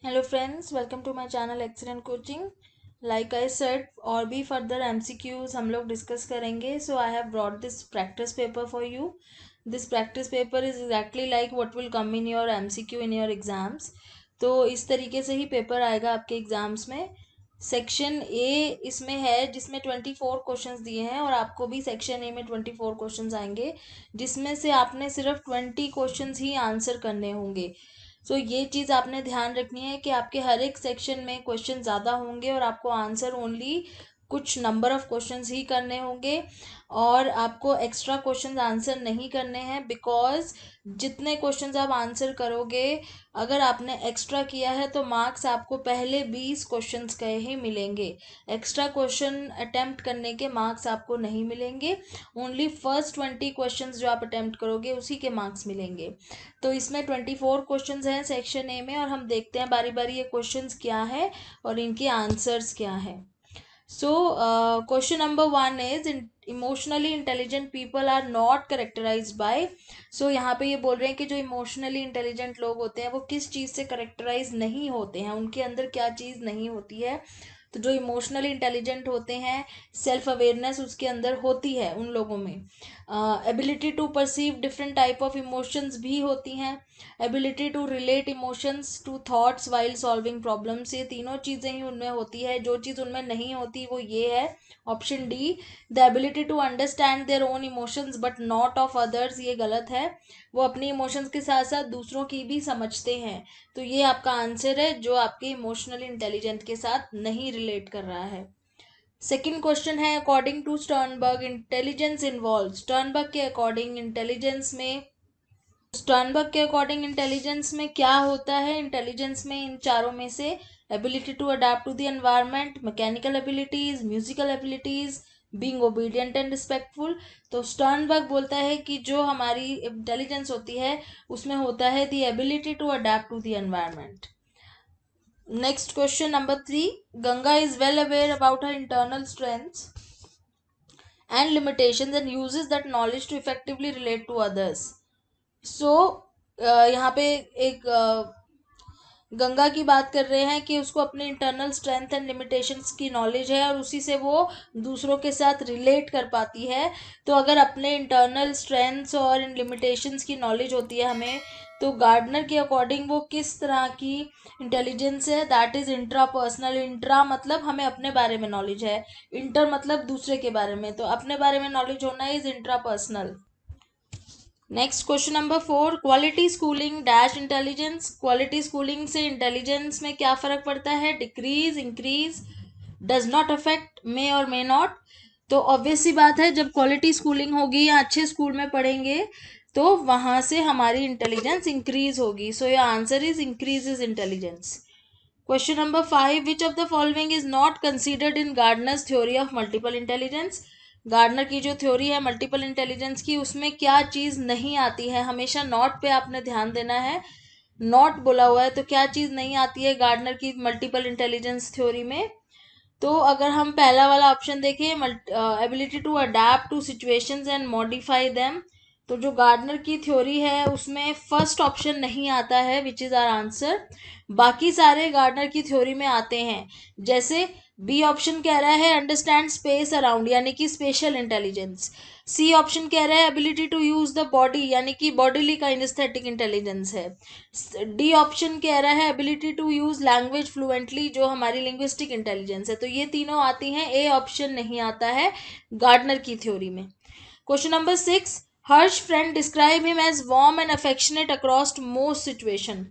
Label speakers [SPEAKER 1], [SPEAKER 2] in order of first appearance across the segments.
[SPEAKER 1] Hello friends, welcome to my channel excellent coaching. Like I said, और भी further MCQs हम लोग discuss करेंगे। So I have brought this practice paper for you. This practice paper is exactly like what will come in your MCQ in your exams. तो इस तरीके से ही paper आएगा आपके एग्जाम्स में। सेक्शन ए इसमें है जिसमें 24 क्वेश्चंस दिए हैं, और आपको भी सेक्शन ए में 24 क्वेश्चंस आएंगे, जिसमें से आपने सिर्फ 20 क्वेश्चंस ही आंसर करने होंगे। सो ये चीज़ आपने ध्यान रखनी है कि आपके हर एक सेक्शन में क्वेश्चन ज़्यादा होंगे और आपको आंसर ओनली कुछ नंबर ऑफ क्वेश्चंस ही करने होंगे, और आपको एक्स्ट्रा क्वेश्चंस आंसर नहीं करने हैं। बिकॉज जितने क्वेश्चंस आप आंसर करोगे, अगर आपने एक्स्ट्रा किया है तो मार्क्स आपको पहले 20 क्वेश्चंस के ही मिलेंगे। एक्स्ट्रा क्वेश्चन अटेम्प्ट करने के मार्क्स आपको नहीं मिलेंगे। ओनली फर्स्ट 20 क्वेश्चंस जो आप अटेम्प्ट करोगे उसी के मार्क्स मिलेंगे। तो इसमें 24 क्वेश्चंस हैं सेक्शन ए में, और हम देखते हैं बारी बारी ये क्वेश्चंस क्या है और इनके आंसर्स क्या है। So question number 1 is emotionally intelligent people are not characterised by. So यहाँ पे ये बोल रहे हैं कि जो इमोशनली इंटेलिजेंट लोग होते हैं वो किस चीज़ से करेक्टराइज नहीं होते हैं, उनके अंदर क्या चीज़ नहीं होती है। तो जो इमोशनली इंटेलिजेंट होते हैं, सेल्फ अवेयरनेस उसके अंदर होती है उन लोगों में। Ability to perceive different type of emotions भी होती हैं। Ability to relate emotions to thoughts while solving problems, ये तीनों चीज़ें ही उनमें होती है। जो चीज़ उनमें नहीं होती वो ये है, option D, the ability to understand their own emotions but not of others, ये गलत है। वो अपनी इमोशंस के साथ साथ दूसरों की भी समझते हैं। तो ये आपका आंसर है जो आपके इमोशनल इंटेलिजेंट के साथ नहीं रिलेट कर रहा है। सेकेंड क्वेश्चन है, according to Sternberg intelligence involve. Sternberg के अकॉर्डिंग इंटेलिजेंस में क्या होता है? इंटेलिजेंस में इन चारों में से ability to adapt to the environment, mechanical abilities, musical abilities, being obedient and respectful. तो स्टर्नबर्ग बोलता है कि जो हमारी इंटेलिजेंस होती है उसमें होता है the ability to adapt to the environment. Next question number 3, Ganga is well aware about her internal strengths and limitations and uses that knowledge to effectively relate to others. So यहाँ पे एक गंगा की बात कर रहे हैं कि उसको अपने इंटरनल स्ट्रेंथ एंड लिमिटेशंस की नॉलेज है और उसी से वो दूसरों के साथ रिलेट कर पाती है। तो अगर अपने इंटरनल स्ट्रेंथ्स और इन लिमिटेशंस की नॉलेज होती है हमें, तो गार्डनर के अकॉर्डिंग वो किस तरह की इंटेलिजेंस है? That is intra personal. Intra मतलब हमें अपने बारे में नॉलेज है, इंटर मतलब दूसरे के बारे में, तो अपने बारे में नॉलेज होना is intra personal. Next question number 4, quality schooling dash intelligence. Quality schooling से इंटेलिजेंस में क्या फ़र्क पड़ता है? Decrease, increase, does not affect, may और मे नॉट। तो ऑब्वियस सी बात है, जब क्वालिटी स्कूलिंग होगी या अच्छे स्कूल में पढ़ेंगे तो वहाँ से हमारी इंटेलिजेंस इंक्रीज होगी। So your answer is increases intelligence. Question number 5, which of the following is not considered in Gardner's theory of multiple intelligence. Gardner की जो थ्योरी है मल्टीपल इंटेलिजेंस की, उसमें क्या चीज़ नहीं आती है? हमेशा नॉट पे आपने ध्यान देना है। नॉट बोला हुआ है तो क्या चीज़ नहीं आती है गार्डनर की मल्टीपल इंटेलिजेंस थ्योरी में? तो अगर हम पहला वाला ऑप्शन देखें, ability to adapt to situations and modify them, तो जो गार्डनर की थ्योरी है उसमें फर्स्ट ऑप्शन नहीं आता है, विच इज़ आर आंसर। बाकी सारे गार्डनर की थ्योरी में आते हैं। जैसे बी ऑप्शन कह रहा है अंडरस्टैंड स्पेस अराउंड, यानी कि स्पेशल इंटेलिजेंस। सी ऑप्शन कह रहा है ability to use the body, यानी कि बॉडीली काइनेस्थेटिक इंटेलिजेंस है। डी ऑप्शन कह रहा है ability to use language fluently, जो हमारी लिंग्विस्टिक इंटेलिजेंस है। तो ये तीनों आती हैं, ए ऑप्शन नहीं आता है गार्डनर की थ्योरी में। Question number 6, Harsh friend describe him as warm and affectionate across most situation.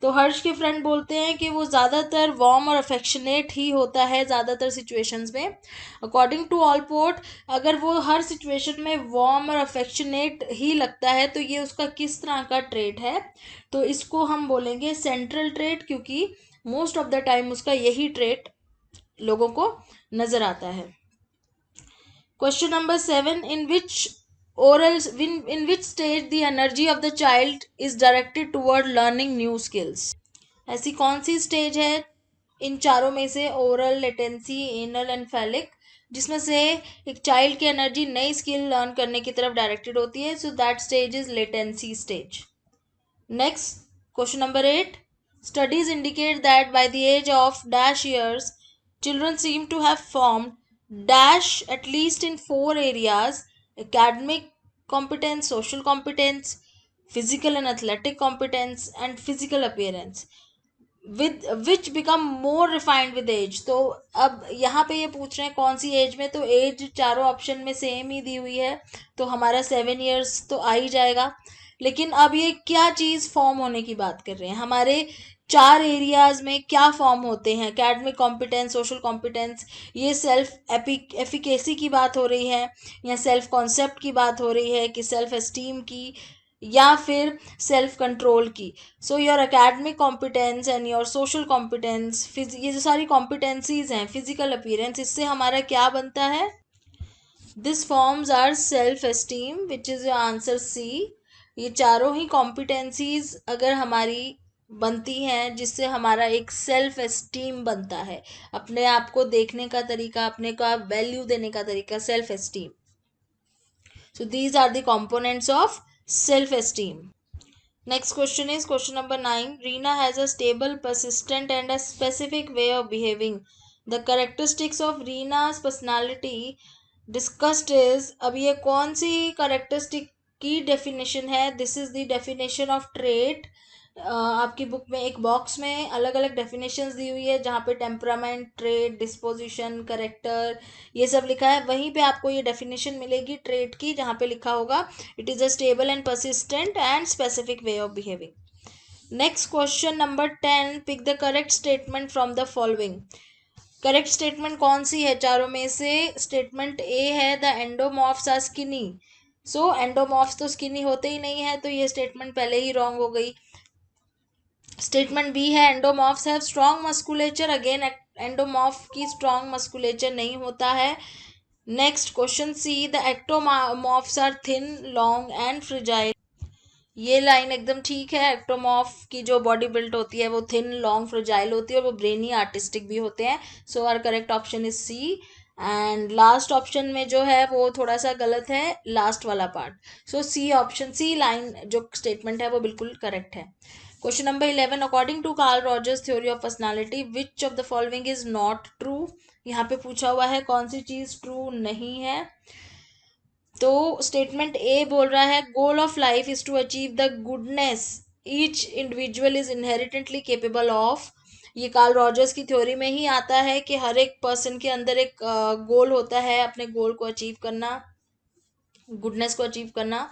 [SPEAKER 1] तो हर्ष के फ्रेंड बोलते हैं कि वो ज़्यादातर वार्म और अफेक्शनेट ही होता है ज़्यादातर सिचुएशंस में। अकॉर्डिंग टू ऑलपोर्ट, अगर वो हर सिचुएशन में वार्म और अफेक्शनेट ही लगता है तो ये उसका किस तरह का ट्रेट है? तो इसको हम बोलेंगे सेंट्रल ट्रेट, क्योंकि मोस्ट ऑफ द टाइम उसका यही ट्रेट लोगों को नज़र आता है। Question number 7, in which stage the energy of the child is directed toward learning new skills? ऐसी कौन सी स्टेज है इन चारों में से, oral, latency, anal and phallic, जिसमें से एक चाइल्ड की एनर्जी नई स्किल लर्न करने की तरफ डायरेक्टेड होती है? So that stage is latency stage. Next question number 8, Studies indicate that by the age of dash years, children seem to have formed dash at least in 4 areas: academic competence, social competence, physical and athletic competence, and physical appearance, with which become more refined with age. तो अब यहाँ पे ये पूछ रहे हैं कौन सी as में, तो एज चारों ऑप्शन में सेम ही दी हुई है, तो हमारा 7 years तो आ ही जाएगा. लेकिन अब ये क्या चीज़ फॉर्म होने की बात कर रहे हैं, हमारे 4 एरियाज में क्या फॉर्म होते हैं: एकेडमिक कॉम्पिटेंस, सोशल कॉम्पिटेंस, ये सेल्फ एफिकेसी की बात हो रही है, या सेल्फ कॉन्सेप्ट की बात हो रही है, कि सेल्फ एस्टीम की, या फिर सेल्फ कंट्रोल की. So your academic competence and your social competence, ये जो सारी कॉम्पिटेंसीज हैं, फिजिकल अपीयरेंस, इससे हमारा क्या बनता है? This forms are self esteem, which is your answer C. ये चारों ही कॉम्पिटेंसीज अगर हमारी बनती हैं, जिससे हमारा एक सेल्फ एस्टीम बनता है, अपने आप को देखने का तरीका, अपने का वैल्यू देने का तरीका, self esteem. So these are the components of self-esteem. Next question is question number 9. Reena has a stable, persistent and a specific way of behaving. The characteristics of Reena's personality discussed is, अब ये कौन सी characteristic की definition है? This is the definition of trait. आपकी book में एक box में अलग अलग डेफिनेशंस दी हुई है, जहाँ पे टेम्परामेंट, ट्रेट, डिस्पोजिशन, करेक्टर, ये सब लिखा है. वहीं पे आपको ये डेफिनेशन मिलेगी ट्रेट की, जहाँ पे लिखा होगा it is a stable and persistent and specific way of behaving. Next question number 10. Pick the correct statement from the following. Correct statement कौन सी है चारों में से? स्टेटमेंट ए है, the endomorphs are skinny. So endomorphs तो skinny होते ही नहीं है, तो ये स्टेटमेंट पहले ही रॉन्ग हो गई. स्टेटमेंट बी है, endomorphs have strong musculature. Again endomorph की स्ट्रॉन्ग मस्कुलेचर नहीं होता है. Next question C, the ectomorphs are thin, long and fragile. ये लाइन एकदम ठीक है. एक्टोमॉर्फ की जो बॉडी बिल्ड होती है वो थिन, लॉन्ग, फ्रिजाइल होती है, और वो ब्रेनी, आर्टिस्टिक भी होते हैं. So our correct option is C. And last option में जो है वो थोड़ा सा गलत है, लास्ट वाला part. So C option, C line जो स्टेटमेंट है वो बिल्कुल करेक्ट है. Question number 11. According to Carl Rogers theory of personality, which of the following is not true. यहाँ पे पूछा हुआ है कौन सी चीज ट्रू नहीं है. तो स्टेटमेंट ए बोल रहा है, goal of life is to achieve the goodness each individual is inherently capable of. ये कार्ल रॉजर्स की थ्योरी में ही आता है कि हर एक पर्सन के अंदर एक गोल होता है, अपने गोल को अचीव करना, गुडनेस को अचीव करना.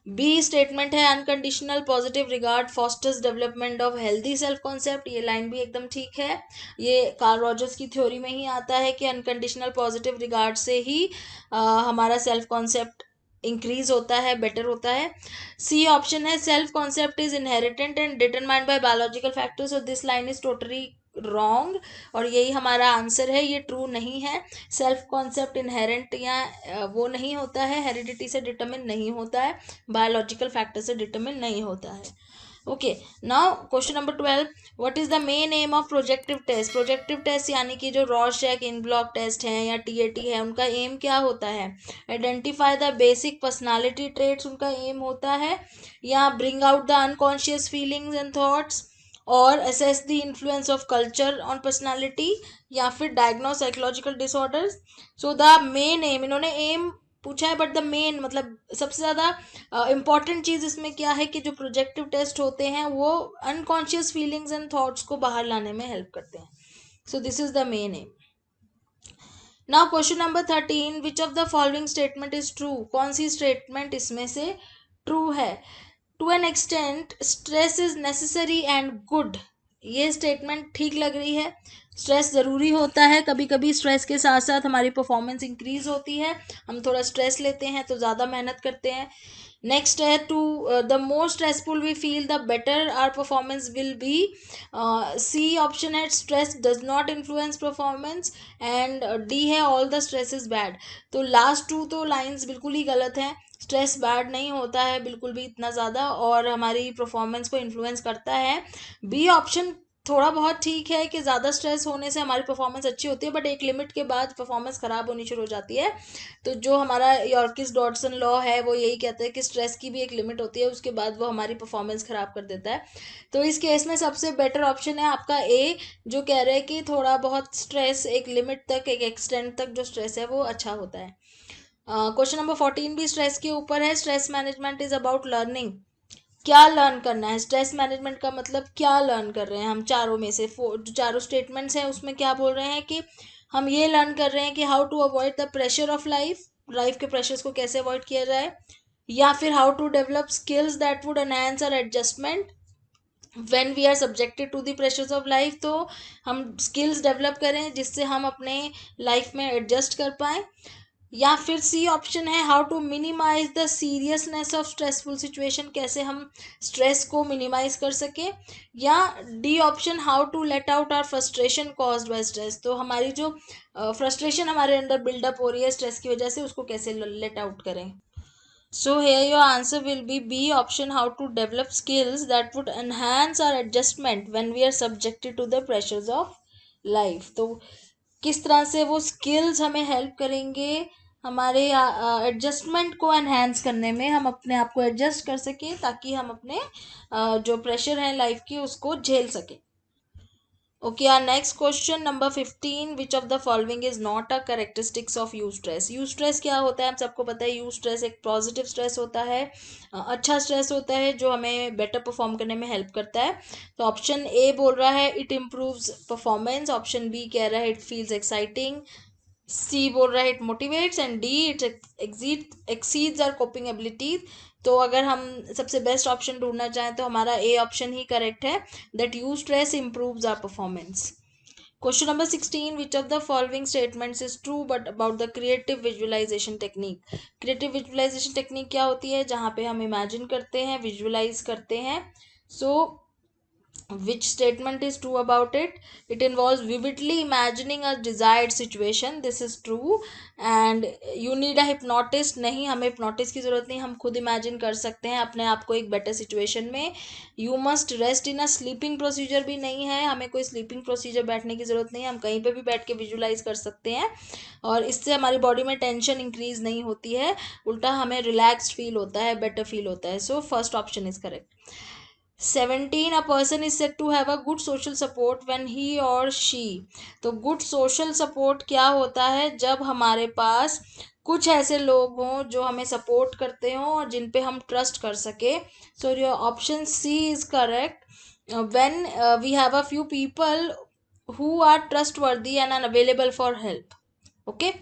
[SPEAKER 1] बी स्टेटमेंट है, unconditional positive regard fosters development of healthy self concept. ये लाइन भी एकदम ठीक है. ये कार्ल रॉजर्स की थ्योरी में ही आता है कि अनकंडीशनल पॉजिटिव रिगार्ड से ही हमारा सेल्फ कॉन्सेप्ट इंक्रीज होता है, बेटर होता है. सी ऑप्शन है, self concept is inherent and determined by biological factors. So this line is totally wrong, और यही हमारा आंसर है. ये ट्रू नहीं है. सेल्फ कॉन्सेप्ट इनहेरेंट या वो नहीं होता है, हेरिडिटी से डिटरमिन नहीं होता है, बायोलॉजिकल फैक्टर से डिटरमिन नहीं होता है. Okay, now question number 12. What is the main aim of projective test. Projective test यानी कि जो रॉर्शचैक इन ब्लॉक टेस्ट है या टीएटी है, उनका एम क्या होता है? Identify the basic personality traits उनका एम होता है, या bring out the unconscious feelings and thoughts, और assess the influence of culture on personality, या फिर diagnose psychological disorders. So the main aim, इन्होंने एम पूछा है, बट द मेन मतलब सबसे ज़्यादा इम्पॉर्टेंट चीज़ इसमें क्या है कि जो प्रोजेक्टिव टेस्ट होते हैं वो अनकॉन्शियस फीलिंग्स एंड थॉट्स को बाहर लाने में हेल्प करते हैं. So this is the main aim. Now question number 13. Which of the following statement is true. कौन सी स्टेटमेंट इसमें से ट्रू है? To an extent stress is necessary and good. ये स्टेटमेंट ठीक लग रही है. स्ट्रेस ज़रूरी होता है, कभी कभी स्ट्रेस के साथ साथ हमारी परफॉर्मेंस इंक्रीज होती है. हम थोड़ा स्ट्रेस लेते हैं तो ज़्यादा मेहनत करते हैं. नेक्स्ट है, to the more stressful we feel the better our performance will be. C option है, stress does not influence performance. And D है, all the stress is bad. तो लास्ट टू तो लाइंस बिल्कुल ही गलत हैं. स्ट्रेस बैड नहीं होता है बिल्कुल भी इतना ज़्यादा, और हमारी परफॉर्मेंस को इन्फ्लुएंस करता है. बी ऑप्शन थोड़ा बहुत ठीक है कि ज़्यादा स्ट्रेस होने से हमारी परफॉर्मेंस अच्छी होती है, बट एक लिमिट के बाद परफॉर्मेंस ख़राब होनी शुरू हो जाती है। तो जो हमारा यॉर्किस डॉडसन लॉ है वो यही कहता है कि स्ट्रेस की भी एक लिमिट होती है, उसके बाद वो हमारी परफॉर्मेंस ख़राब कर देता है। तो इस केस में सबसे बेटर ऑप्शन है आपका ए, जो कह रहे हैं कि थोड़ा बहुत स्ट्रेस एक लिमिट तक, एक एक्सटेंड तक जो स्ट्रेस है वो अच्छा होता है। क्वेश्चन नंबर 14 भी स्ट्रेस के ऊपर है। Stress management is about learning. क्या लर्न करना है? स्ट्रेस मैनेजमेंट का मतलब क्या लर्न कर रहे हैं हम? चारों में से जो चारों स्टेटमेंट्स हैं उसमें क्या बोल रहे हैं कि हम ये लर्न कर रहे हैं कि how to avoid the pressure of life, life के प्रेशर्स को कैसे अवॉइड किया जाए, या फिर how to develop skills that would enhance our adjustment when we are subjected to the pressures of life. तो हम स्किल्स डेवलप करें जिससे हम अपने लाइफ में एडजस्ट कर पाएं। या फिर सी ऑप्शन है how to minimize the seriousness of stressful situation, कैसे हम स्ट्रेस को मिनिमाइज कर सके। या D option how to let out our frustration caused by stress, तो हमारी जो फ्रस्ट्रेशन हमारे अंदर बिल्डअप हो रही है स्ट्रेस की वजह से, उसको कैसे लेट आउट करें। So here your answer will be B option, how to develop skills that would enhance our adjustment when we are subjected to the pressures of life। तो किस तरह से वो स्किल्स हमें हेल्प करेंगे हमारे एडजस्टमेंट को एनहांस करने में, हम अपने आप को एडजस्ट कर सकें ताकि हम अपने जो प्रेशर है लाइफ की उसको झेल सकें। Okay, our next question number 15, which of the following is not a characteristics of eustress? eustress क्या होता है? हम सबको पता है eustress एक पॉजिटिव स्ट्रेस होता है, अच्छा स्ट्रेस होता है जो हमें बेटर परफॉर्म करने में हेल्प करता है। तो ऑप्शन ए बोल रहा है it improves performance, option B कह रहा है इट फील्स एक्साइटिंग, सी बोल रहा है it motivates, and D it exceeds our coping abilities. तो अगर हम सबसे बेस्ट ऑप्शन ढूंढना चाहें तो हमारा ए ऑप्शन ही करेक्ट है, that you stress improves our performance। Question number 16, which of the following statements is true but about the creative visualization technique? Creative visualization technique क्या होती है? जहाँ पे हम इमेजिन करते हैं, विजुअलाइज करते हैं। सो which statement is true about it? It involves vividly imagining a desired situation, this is true। and you need a hypnotist, नहीं, हमें hypnotist की ज़रूरत नहीं, हम खुद imagine कर सकते हैं अपने आप को एक better situation में। you must rest in a sleeping procedure भी नहीं है, हमें कोई sleeping procedure बैठने की ज़रूरत नहीं है, हम कहीं पे भी बैठ के visualize कर सकते हैं और इससे हमारी बॉडी में टेंशन इंक्रीज नहीं होती है, उल्टा हमें रिलैक्स्ड फील होता है, बेटर फील होता है। So first option is correct. 17, a person is said to have a good social support when he or she। तो गुड सोशल सपोर्ट क्या होता है? जब हमारे पास कुछ ऐसे लोग हों जो हमें सपोर्ट करते हों और जिन पे हम ट्रस्ट कर सके। So your option C is correct, when we have a few people who are trustworthy and unavailable for help। Okay,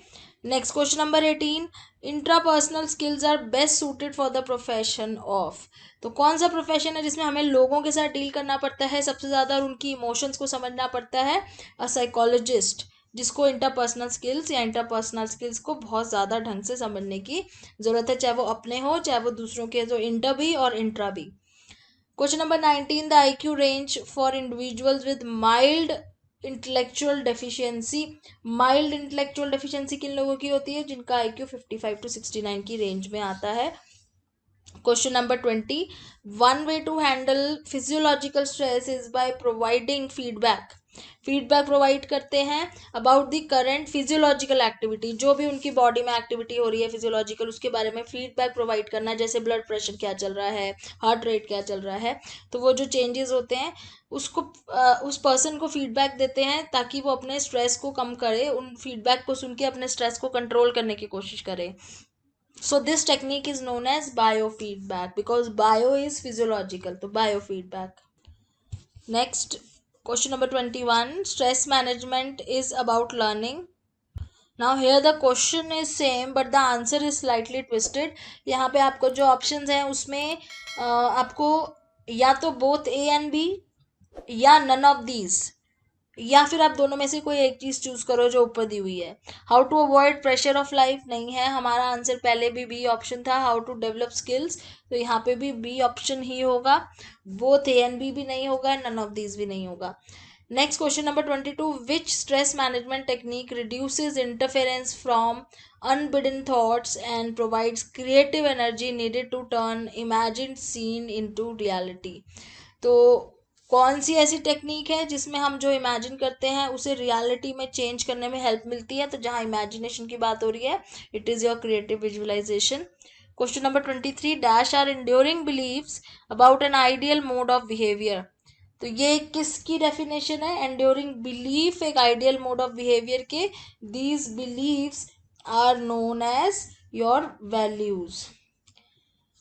[SPEAKER 1] next question number 18, intrapersonal skills are best suited for the profession of। तो कौन सा profession है जिसमें हमें लोगों के साथ deal करना पड़ता है सबसे ज़्यादा और उनकी इमोशंस को समझना पड़ता है? अ साइकोलॉजिस्ट, जिसको इंटरपर्सनल स्किल्स या इंटरपर्सनल स्किल्स को बहुत ज़्यादा ढंग से समझने की ज़रूरत है, चाहे वो अपने हो चाहे वो दूसरों के, जो इंटर भी और इंट्रा भी। Question number 19, the IQ range for individuals with mild intellectual deficiency. Mild intellectual deficiency किन लोगों की होती है? जिनका IQ 55 to 69 की रेंज में आता है। Question number 20, one way to handle physiological stress is by providing feedback. Feedback provide करते हैं about the current physiological activity, जो भी उनकी बॉडी में एक्टिविटी हो रही है फिजियोलॉजिकल, उसके बारे में फीडबैक प्रोवाइड करना, जैसे ब्लड प्रेशर क्या चल रहा है, हार्ट रेट क्या चल रहा है। तो वो जो चेंजेस होते हैं उसको उस पर्सन को फीडबैक देते हैं ताकि वो अपने स्ट्रेस को कम करे, उन फीडबैक को सुन के अपने स्ट्रेस को कंट्रोल करने की कोशिश करे। So this technique is known as biofeedback because bio is physiological, तो biofeedback। Next, question number 21, stress management is about learning। Now here the question is same but the answer is slightly twisted। यहाँ पे आपको जो options हैं उसमें आपको या तो both A and B या none of these, या फिर आप दोनों में से कोई एक चीज चूज करो जो ऊपर दी हुई है। How to avoid pressure of life नहीं है, हमारा आंसर पहले भी बी ऑप्शन था, हाउ टू डेवलप स्किल्स, तो यहाँ पे भी बी ऑप्शन ही होगा। बोथ ए एंड बी भी नहीं होगा, नन ऑफ दीज भी नहीं होगा। Next question number 22, which stress management technique reduces interference from unbidden thoughts and provides creative energy needed to turn imagined scene into reality। तो कौन सी ऐसी टेक्निक है जिसमें हम जो इमेजिन करते हैं उसे रियलिटी में चेंज करने में हेल्प मिलती है? तो जहाँ इमेजिनेशन की बात हो रही है, it is your creative visualization. Question number 23, dash are enduring beliefs about an ideal mode of behaviour. तो ये किसकी डेफिनेशन है? एंड्योरिंग बिलीफ एक आइडियल मोड ऑफ बिहेवियर के। These beliefs are known as your values.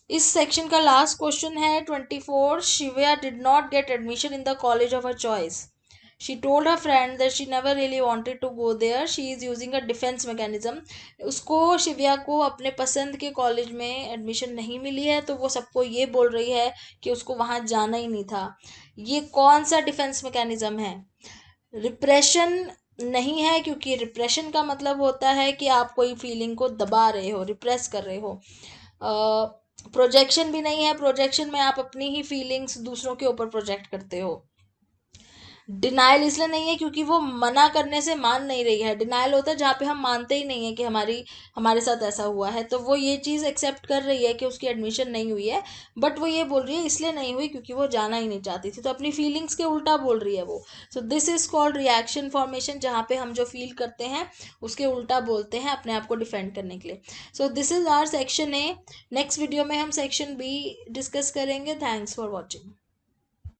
[SPEAKER 1] इस section का last question है 24, Shivya did not get admission in the college of her choice. She told her friend that she never really wanted to go there, she is using a defence mechanism. उसको, शिव्या को अपने पसंद के college में admission नहीं मिली है, तो वो सबको ये बोल रही है कि उसको वहाँ जाना ही नहीं था। ये कौन सा डिफेंस मैकेनिज्म है? रिप्रेशन नहीं है, क्योंकि रिप्रेशन का मतलब होता है कि आप कोई फीलिंग को दबा रहे हो, रिप्रेस कर रहे हो। प्रोजेक्शन भी नहीं है, प्रोजेक्शन में आप अपनी ही फीलिंग्स दूसरों के ऊपर प्रोजेक्ट करते हो। डिनाइल इसलिए नहीं है क्योंकि वो मना करने से मान नहीं रही है। डिनाइल होता है जहाँ पे हम मानते ही नहीं है कि हमारे साथ ऐसा हुआ है, तो वो ये चीज़ एक्सेप्ट कर रही है कि उसकी एडमिशन नहीं हुई है, बट वो ये बोल रही है इसलिए नहीं हुई क्योंकि वो जाना ही नहीं चाहती थी, तो अपनी फीलिंग्स के उल्टा बोल रही है वो। सो this is called reaction formation, जहाँ पे हम जो फील करते हैं उसके उल्टा बोलते हैं अपने आप को डिफेंड करने के लिए। So this is our section A. Next video में हम सेक्शन बी डिस्कस करेंगे। Thanks for watching.